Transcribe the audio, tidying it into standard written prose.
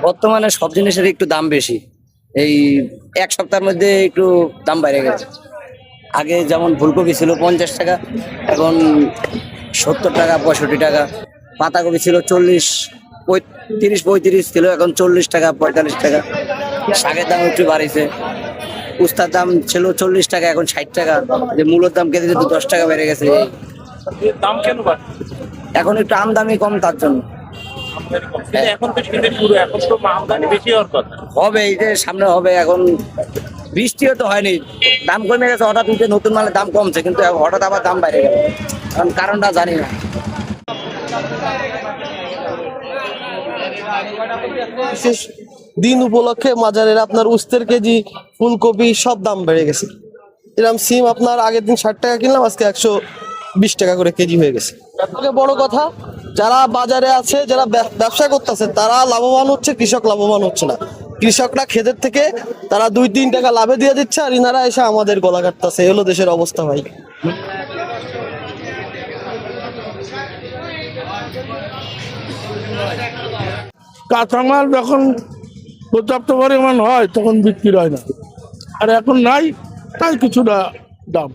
বর্তমানে সব জিনিসের একটু দাম বেশি। এই এক সপ্তাহের মধ্যে একটু দাম বেড়ে গেছে। আগে যেমন ফুলকপি ছিল 50 টাকা, এখন 70 টাকা 65 টাকা। পাতাকপি ছিল 40, 30, 35 ছিল, এখন 40 টাকা 45 টাকা। শাকের দাম একটু বাড়িছে। উস্তার দাম ছিল 40 টাকা, এখন 60 টাকা। যে মূলের দাম কেটে 10 টাকা বেড়ে গেছে। দাম কেন বাড়ছে? এখন একটু আমদানি কম, তার জন্য। এখন তো শীতের শুরু, এখন তো আমদানি বেশি হওয়ার কথা। হবে, এই যে সামনে হবে। এখন বৃষ্টিও তো হয়নি, দাম কমে গেছে। হঠাৎ উঠে নতুন মালের দাম কমছে, কিন্তু হঠাৎ আবার দাম বেড়ে গেল। কারণ কারণটা জানি না। বিশেষ দিন উপলক্ষে বাজারের আপনার উস্তের কেজি, ফুলকপি সব দাম বেড়ে গেছে। এরকম সিম আপনার আগের দিন 60 টাকা কিনলাম, আজকে 120 টাকা করে কেজি হয়ে গেছে। তারপরে বড় কথা, যারা বাজারে আছে, যারা ব্যবসা করতেছে, তারা লাভবান হচ্ছে, কৃষক লাভবান হচ্ছে না। কৃষকরা ক্ষেতের থেকে তারা 2-3 টাকা লাভে দিয়ে দিচ্ছে, আর ইনারা এসে আমাদের গলা কাটতেছে। এ হলো দেশের অবস্থা ভাই। কাঁচামাল যখন পর্যাপ্ত পরিমাণ হয় তখন বিক্রি হয় না, আর এখন নাই, তাই কিছুটা দাম।